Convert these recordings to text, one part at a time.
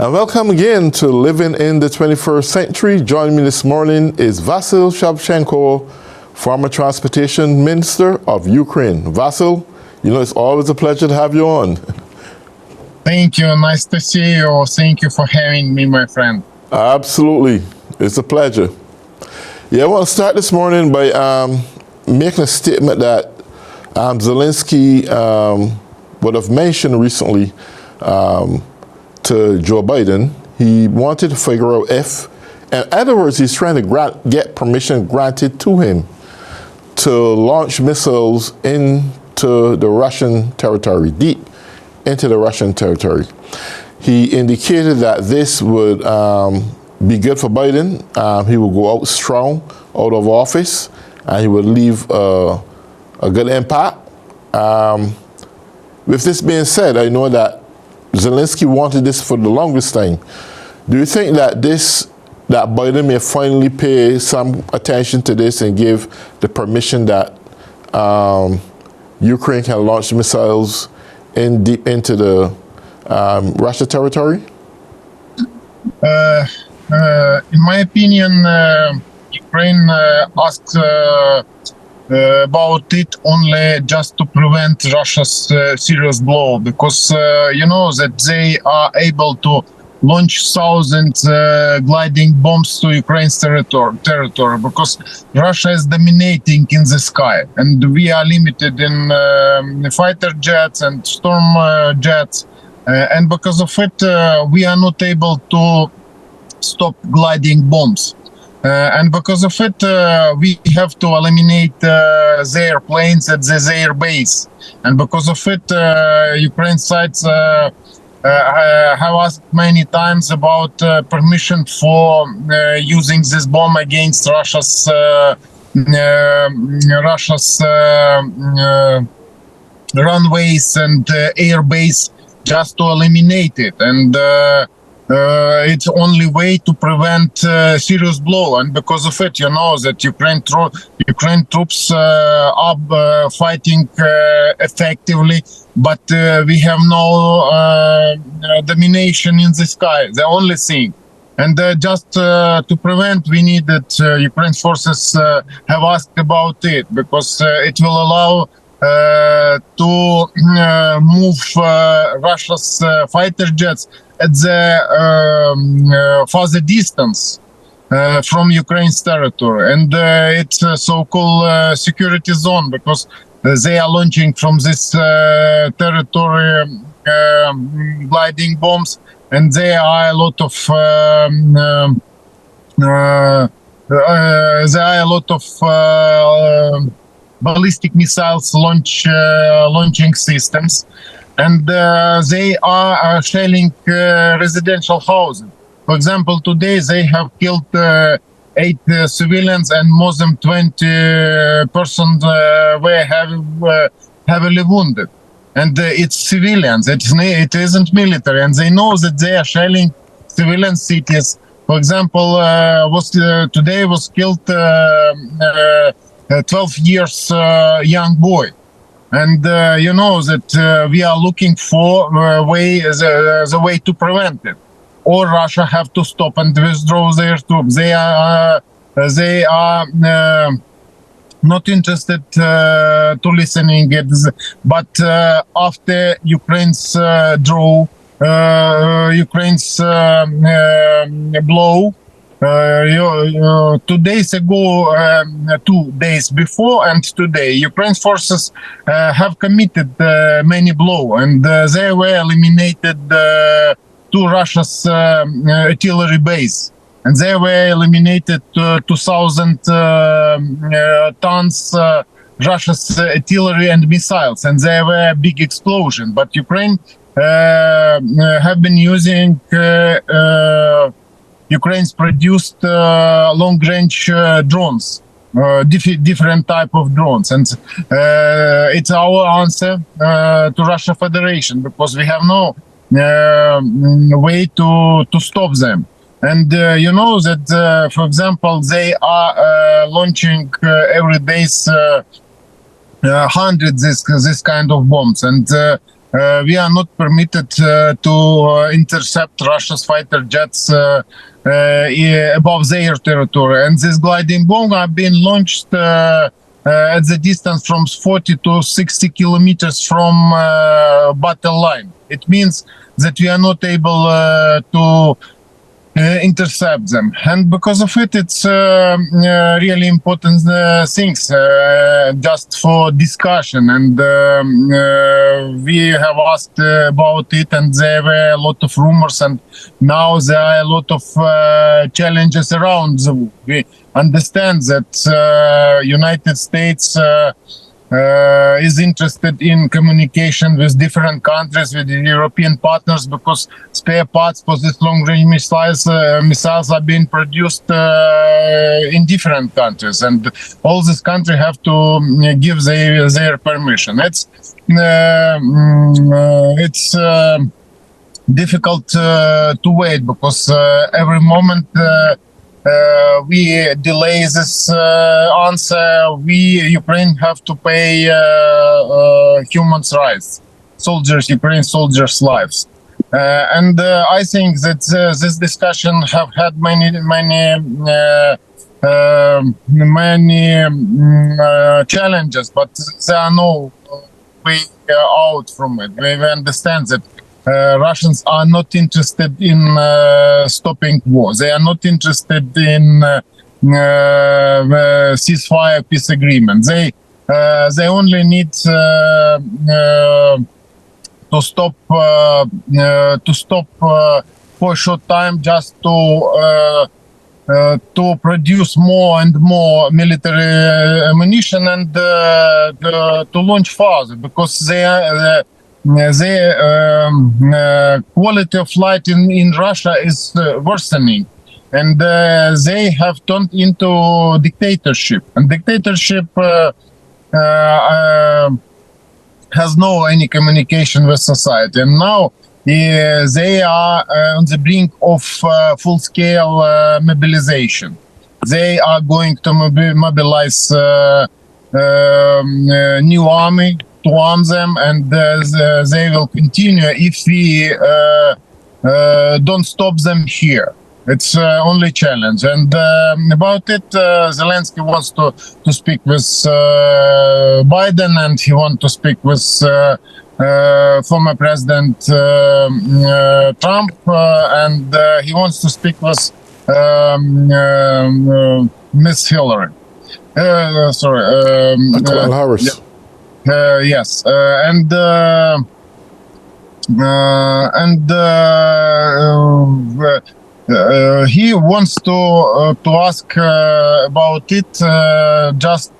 And welcome again to Living in the 21st Century. Joining me this morning is Vasyl Shavchenko, former Transportation Minister of Ukraine. Vasyl, you know, it's always a pleasure to have you on. Thank you. Nice to see you. Thank you for having me, my friend. Absolutely. It's a pleasure. Yeah, I want to start this morning by making a statement that Zelensky would have mentioned recently to Joe Biden. He wanted to figure out if, in other words, he's trying to get permission granted to him to launch missiles into the Russian territory, deep into the Russian territory. He indicated that this would be good for Biden. He would go out strong out of office, and he would leave a good impact. With this being said, I know that Zelensky wanted this for the longest time. Do you think that Biden may finally pay some attention to this and give the permission that Ukraine can launch missiles deep into the Russia territory? In my opinion, Ukraine asked about it only just to prevent Russia's serious blow, because you know that they are able to launch thousands gliding bombs to Ukraine's territory, because Russia is dominating in the sky, and we are limited in fighter jets and storm jets, and because of it, we are not able to stop gliding bombs. And because of it, we have to eliminate their planes at their base. And because of it, Ukraine sides have asked many times about permission for using this bomb against Russia's runways and air base, just to eliminate it. And it's only way to prevent serious blow, and because of it, you know that Ukraine troops are fighting effectively, but we have no domination in the sky. The only thing, and just to prevent, we need that Ukraine forces have asked about it, because it will allow to move Russia's fighter jets at the further distance from Ukraine's territory, and it's a so-called security zone, because they are launching from this territory gliding bombs, and there are a lot of ballistic missiles launching systems, and they are shelling residential housing. For example, today they have killed 8 civilians, and more than 20 persons were heavily wounded. And it's civilians, it isn't military, and they know that they are shelling civilian cities. For example, today was killed 12 years young boy. And you know that we are looking for the way to prevent it, or Russia have to stop and withdraw their troops. They are not interested to listening it, but after Ukraine's Ukraine's blow. 2 days ago, 2 days before and today, Ukraine forces have committed many blows, and they were eliminated to Russia's artillery base, and they were eliminated 2,000 tons Russia's artillery and missiles, and there were a big explosion. But Ukraine have been using Ukraine's produced long-range drones, different type of drones, and it's our answer to Russia Federation, because we have no way to stop them. And you know that, for example, they are launching every day hundreds this kind of bombs, and we are not permitted to intercept Russia's fighter jets above their territory. And these gliding bombs are being launched at the distance from 40 to 60 kilometers from battle line. It means that we are not able to intercept them, and because of it, it's really important things just for discussion. And we have asked about it, and there were a lot of rumors, and now there are a lot of challenges around. We understand that United States is interested in communication with different countries, with the European partners, because spare parts for these long-range missiles are being produced in different countries, and all these countries have to give their permission. It's difficult to wait, because every moment we delay this answer, Ukraine have to pay human rights, Ukraine soldiers' lives. And I think that this discussion have had many challenges, but there are no way out from it. We understand that Russians are not interested in stopping war. They are not interested in ceasefire peace agreement. They only need to stop for a short time, just to produce more and more military ammunition, and to launch further, because the quality of life in Russia is worsening, and they have turned into dictatorship, and dictatorship has no any communication with society. And now they are on the brink of full-scale mobilization. They are going to mobilize new army to arm them, and they will continue if we don't stop them here. It's only challenge. And about it, Zelensky wants to speak with Biden, and he wants to speak with former President Trump, and he wants to speak with Miss Hillary. Kamala Harris. Yes, he wants to ask about it, just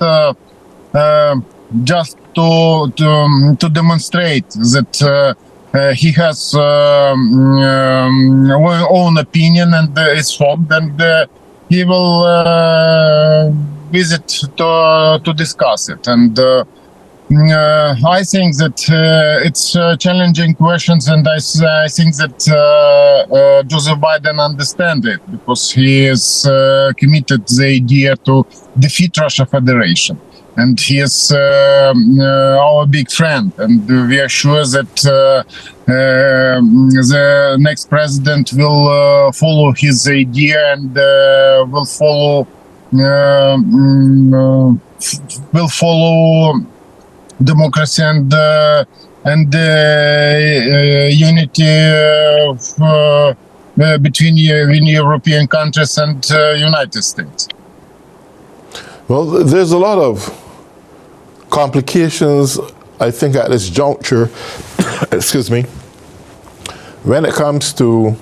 to demonstrate that he has own opinion and is formed, and he will visit to discuss it. And I think that it's challenging questions, and I think that Joseph Biden understands it, because he is committed the idea to defeat Russia Federation, and he is our big friend, and we are sure that the next president will follow his idea, and will follow democracy and unity between European countries and United States. Well, there's a lot of complications, I think, at this juncture, excuse me, when it comes to,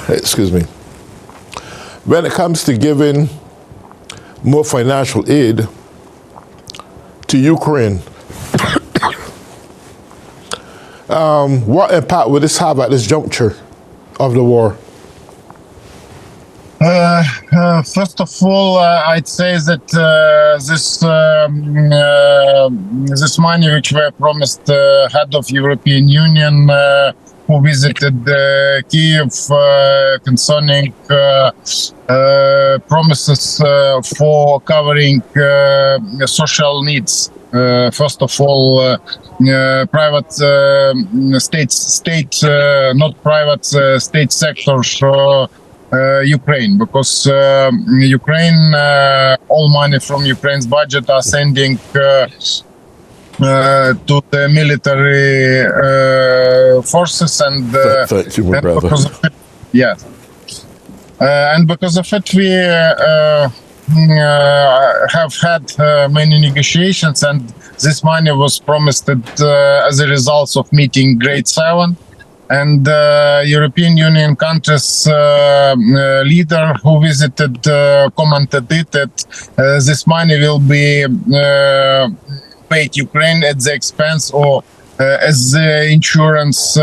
excuse me, when it comes to giving more financial aid to Ukraine. What impact would this have at this juncture of the war? First of all, I'd say that this money which were promised head of European Union who visited Kiev concerning promises for covering social needs First of all, private state, not private state sector. Ukraine, because Ukraine, all money from Ukraine's budget are sending to the military forces, and Thank you, my and brother. because of it, yeah, and because of it, we have had many negotiations, and this money was promised as a result of meeting Grade 7. And European Union countries leader who visited commented it that this money will be paid Ukraine at the expense or as the insurance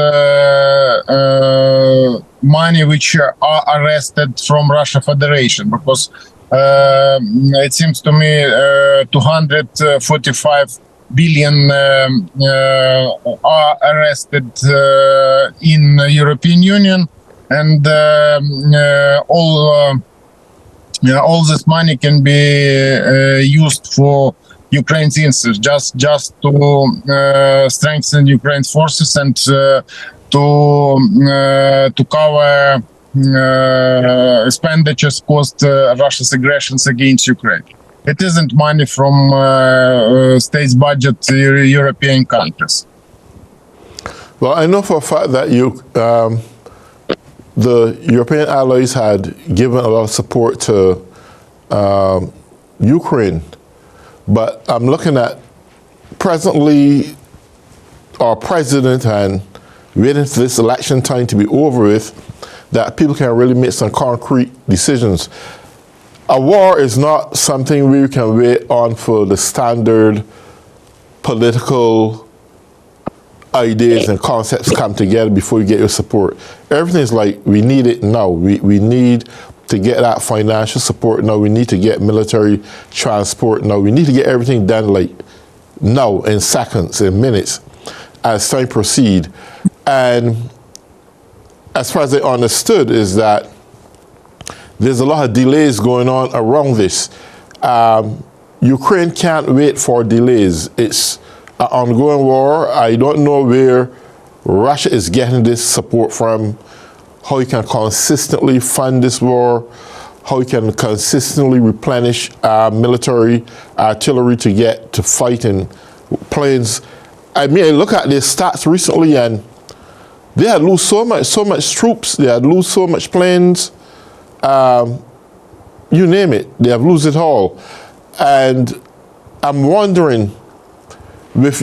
money which are arrested from Russia Federation, because it seems to me 245 billion are arrested in European Union, and all this money can be used for Ukraine's interests, just to strengthen Ukraine's forces and to cover expenditures caused Russia's aggressions against Ukraine. It isn't money from state's budget to European countries. Well, I know for a fact that the European allies had given a lot of support to Ukraine, but I'm looking at presently our president and waiting for this election time to be over with, that people can really make some concrete decisions. A war is not something we can wait on for the standard political ideas and concepts come together before you get your support. Everything is like, we need it now. We need to get that financial support now. We need to get military transport now. We need to get everything done like now, in seconds, in minutes, as time proceed. And as far as I understood is that there's a lot of delays going on around this. Ukraine can't wait for delays. It's an ongoing war. I don't know where Russia is getting this support from, how you can consistently fund this war, how you can consistently replenish military artillery to get to fighting planes. I mean, I look at their stats recently, and they had lose so much troops. They had lose so much planes. You name it, they have lose it all. And I'm wondering, with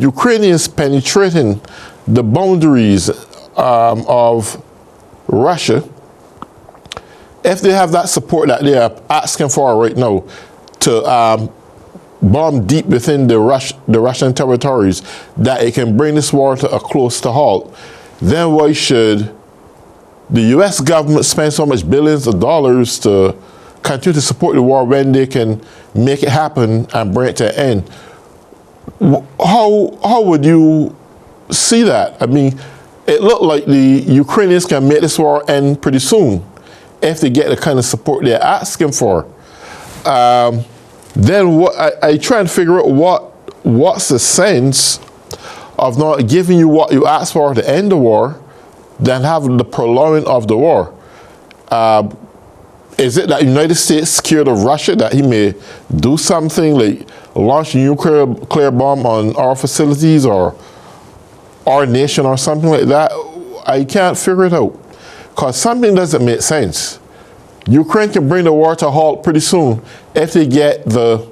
Ukrainians penetrating the boundaries of Russia, if they have that support that they are asking for right now to bomb deep within the Russian territories, that it can bring this war to a close to halt, then why should the U.S. government spend so much billions of dollars to continue to support the war when they can make it happen and bring it to an end? How would you see that? I mean, it looked like the Ukrainians can make this war end pretty soon if they get the kind of support they're asking for. Then what I try and figure out what's the sense of not giving you what you asked for to end the war, than having the prolonging of the war. Is it that the United States scared of Russia, that he may do something like launch a nuclear bomb on our facilities or our nation or something like that? I can't figure it out, because something doesn't make sense. Ukraine can bring the war to a halt pretty soon if they get the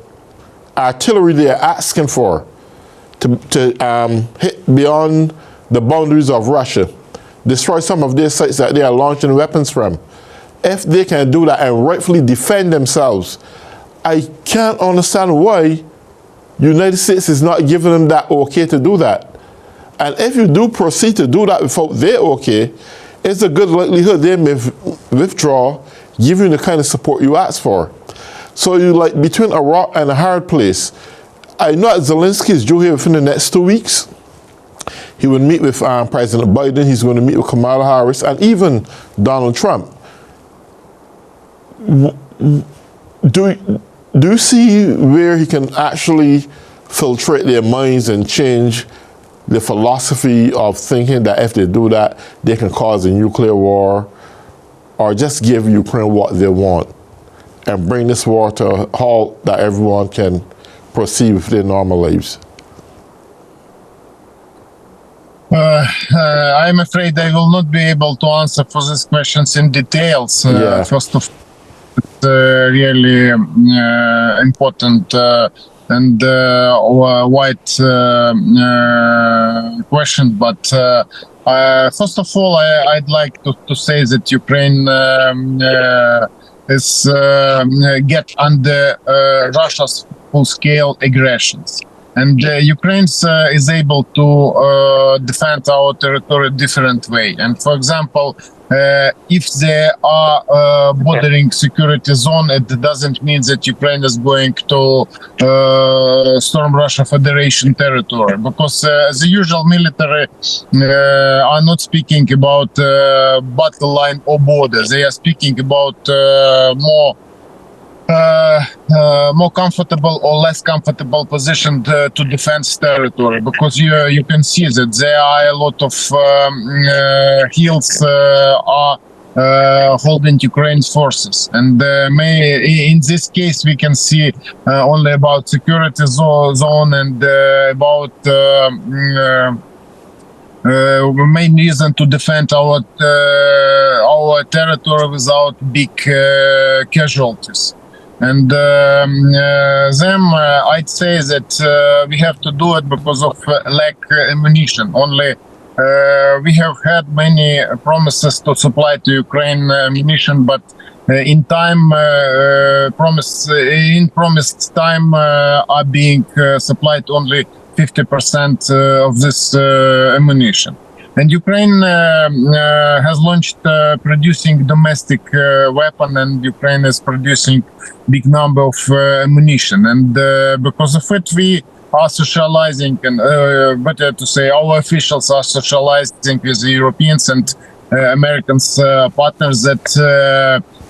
artillery they're asking for to hit beyond the boundaries of Russia, destroy some of their sites that they are launching weapons from. If they can do that and rightfully defend themselves, I can't understand why United States is not giving them that okay to do that. And if you do proceed to do that without their okay, it's a good likelihood they may withdraw, give you the kind of support you asked for. So you're like between a rock and a hard place. I know that Zelensky is due here within the next 2 weeks. He will meet with President Biden. He's going to meet with Kamala Harris and even Donald Trump. Do do you see where he can actually filtrate their minds and change the philosophy of thinking that if they do that, they can cause a nuclear war, or just give Ukraine what they want and bring this war to a halt that everyone can proceed with their normal lives? I'm afraid I will not be able to answer for these questions in details. Yeah. First of all, it's really important and wide question. But first of all, I'd like to say that Ukraine is get under Russia's full-scale aggressions. And Ukraine is able to defend our territory different way. And for example, if they are bordering security zone, it doesn't mean that Ukraine is going to storm Russia Federation territory, because the usual military are not speaking about battle line or border. They are speaking about more comfortable or less comfortable position to defend territory, because you can see that there are a lot of hills are holding Ukraine's forces, and in this case we can see only about security zone and about main reason to defend our territory without big casualties. And them, I'd say that we have to do it because of lack ammunition. Only we have had many promises to supply to Ukraine ammunition, but in promised time are being supplied only 50% of this ammunition. And Ukraine has launched producing domestic weapon, and Ukraine is producing big number of ammunition. And because of it, we are socializing, and better to say, our officials are socializing with the Europeans and Americans partners that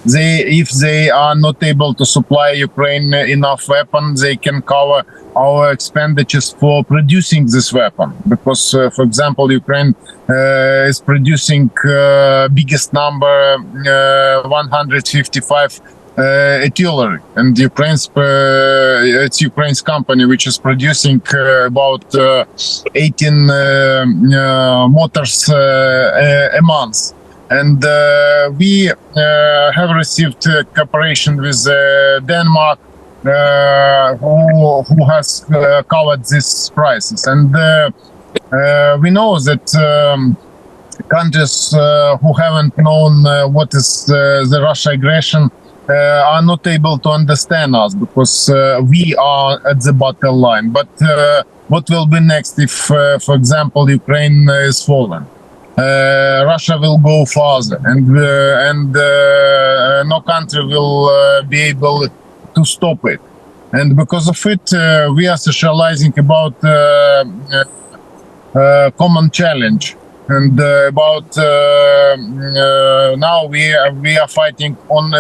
if they are not able to supply Ukraine enough weapons, they can cover our expenditures for producing this weapon. Because, for example, Ukraine is producing biggest number, 155 artillery, and it's Ukraine's company which is producing about 18 motors a month. And we have received cooperation with Denmark, who has covered these prices. And we know that countries who haven't known what is the Russia aggression are not able to understand us, because we are at the battle line. But what will be next if, for example, Ukraine is fallen? Russia will go further, and no country will be able to stop it. And because of it, we are socializing about common challenge, and about now we are fighting and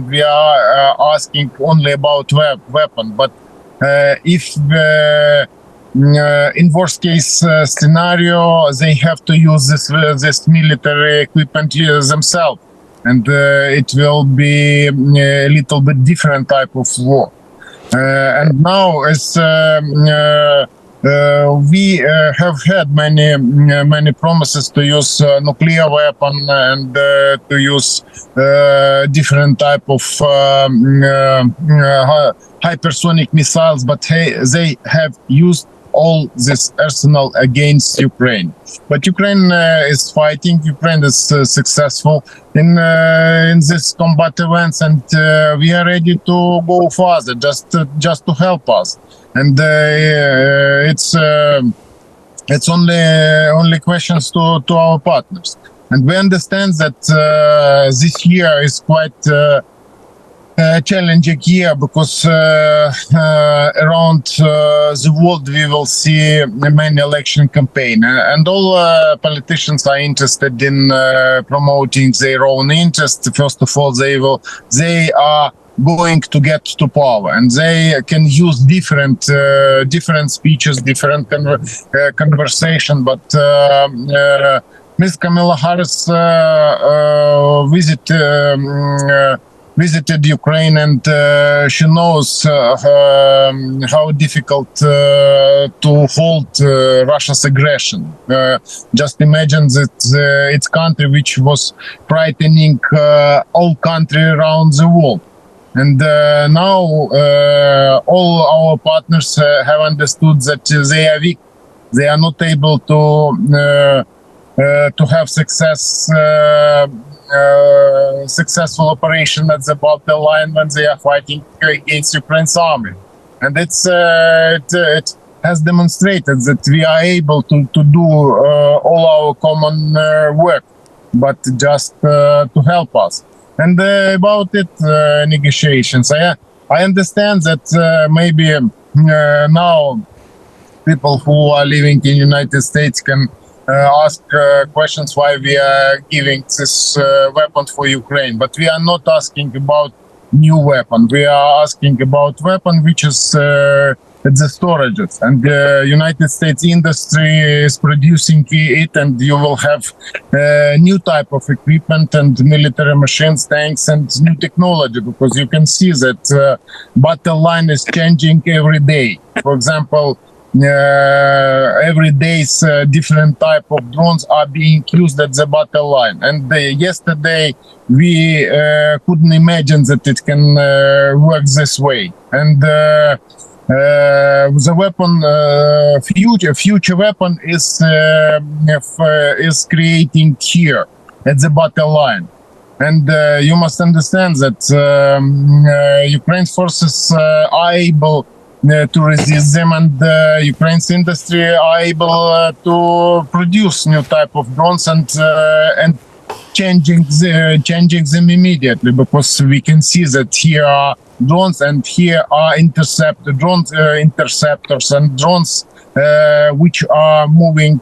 we are asking only about weapon. But if in worst case scenario, they have to use this military equipment themselves, and it will be a little bit different type of war. And now, as we have had many promises to use nuclear weapon and to use different type of hypersonic missiles, but they have used all this arsenal against Ukraine. But Ukraine is fighting. Ukraine is successful in this combat events, and we are ready to go further, just to help us. And it's only questions to our partners. And we understand that this year is quite challenging year, because around the world we will see many election campaign, and all politicians are interested in promoting their own interests. First of all, they are going to get to power, and they can use different speeches, different conversation. But Ms. Kamala Harris visited Ukraine, and she knows how difficult to hold Russia's aggression. Just imagine that its country, which was frightening all country around the world. And now all our partners have understood that they are weak. They are not able to have successful operation at the battle line when they are fighting against Ukraine's army. And it has demonstrated that we are able to do all our common work, but just to help us. And about negotiations, I understand that maybe now people who are living in United States can ask questions why we are giving this weapon for Ukraine. But we are not asking about new weapon. We are asking about weapon which is at the storages. And the United States industry is producing it, and you will have new type of equipment and military machines, tanks, and new technology, because you can see that battle line is changing every day. For example, every day's different type of drones are being used at the battle line, and yesterday we couldn't imagine that it can work this way. And the weapon, future weapon is creating here at the battle line. And you must understand that Ukraine's forces are able to resist them, and Ukraine's industry are able to produce new type of drones and changing them immediately, because we can see that here are drones and here are interceptors and drones which are moving,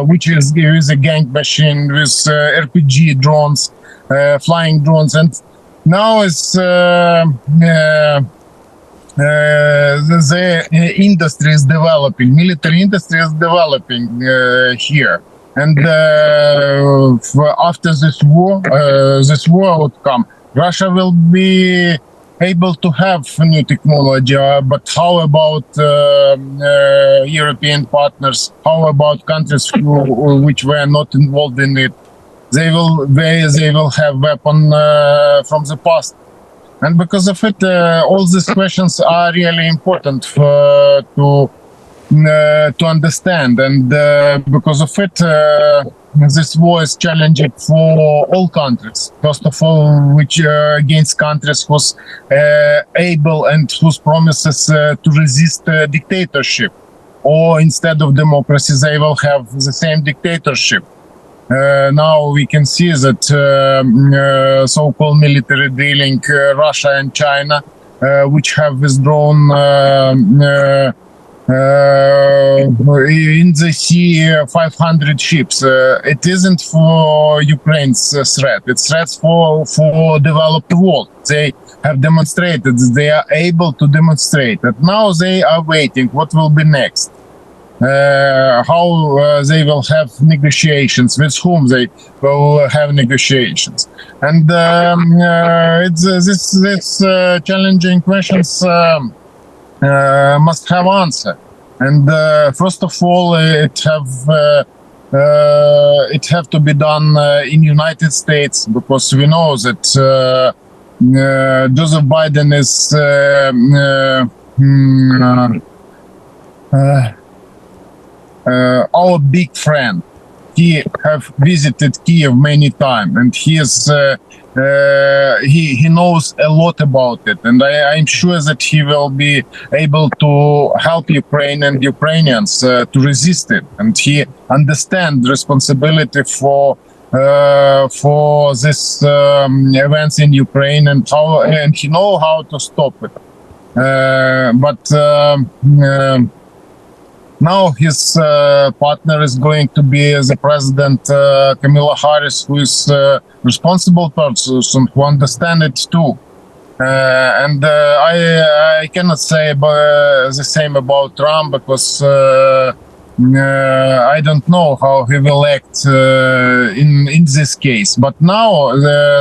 which is a gang machine with RPG drones, flying drones, and now it's the industry is developing, military industry is developing here. And after this war would come, Russia will be able to have new technology. But how about European partners? How about countries which were not involved in it? They will have weapon from the past. And because of it, all these questions are really important to understand. And because of it, this war is challenging for all countries. First of all, which against countries who's able and whose promises to resist dictatorship, or instead of democracy, they will have the same dictatorship. Now we can see that so-called military dealing Russia and China, which have withdrawn in the sea 500 ships. It isn't for Ukraine's threat. It's threats for developed world. They have demonstrated that they are able to demonstrate that. Now they are waiting what will be next. How they will have negotiations, with whom they will have negotiations, and it's this challenging questions must have answer. And first of all, it have to be done in United States, because we know that Joseph Biden is our big friend. He have visited Kiev many times, and he knows a lot about it. And I'm sure that he will be able to help Ukraine and Ukrainians to resist it. And he understands responsibility for this events in Ukraine, and he know how to stop it. But now his partner is going to be the president, Kamala Harris, who is responsible person, who understands it too. I cannot say the same about Trump because I don't know how he will act in this case. But now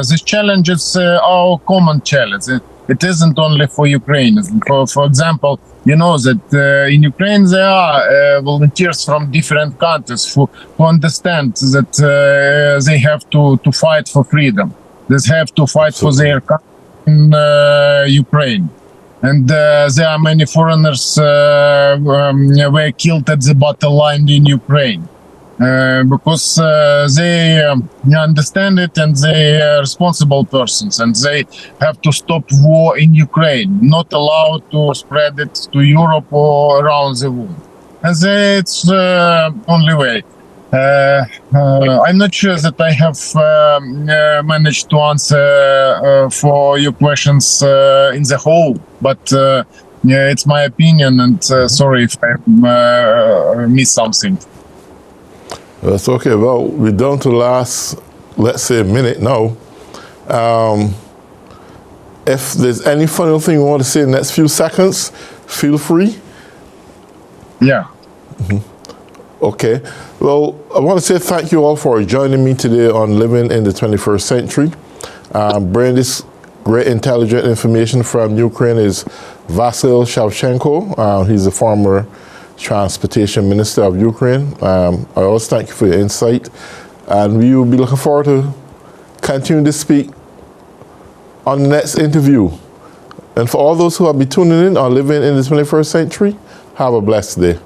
this challenge is our common challenge. It isn't only for Ukraine. For example, you know that in Ukraine there are volunteers from different countries who understand that they have to fight for freedom. They have to fight for their country in Ukraine. And there are many foreigners were killed at the battle line in Ukraine because they understand it and they are responsible persons and they have to stop war in Ukraine, not allowed to spread it to Europe or around the world. And it's only way. I'm not sure that I have managed to answer for your questions in the whole, but yeah, it's my opinion, and sorry if I missed something. That's okay. Well, we're down to the last, let's say, minute now. If there's any final thing you want to say in the next few seconds, feel free. Yeah. Okay. Well, I want to say thank you all for joining me today on Living in the 21st Century. Bringing this great intelligent information from Ukraine is Vasyl Shavchenko. He's the former Transportation Minister of Ukraine. I also thank you for your insight. And we will be looking forward to continuing to speak on the next interview. And for all those who have been tuning in on Living in the 21st Century, have a blessed day.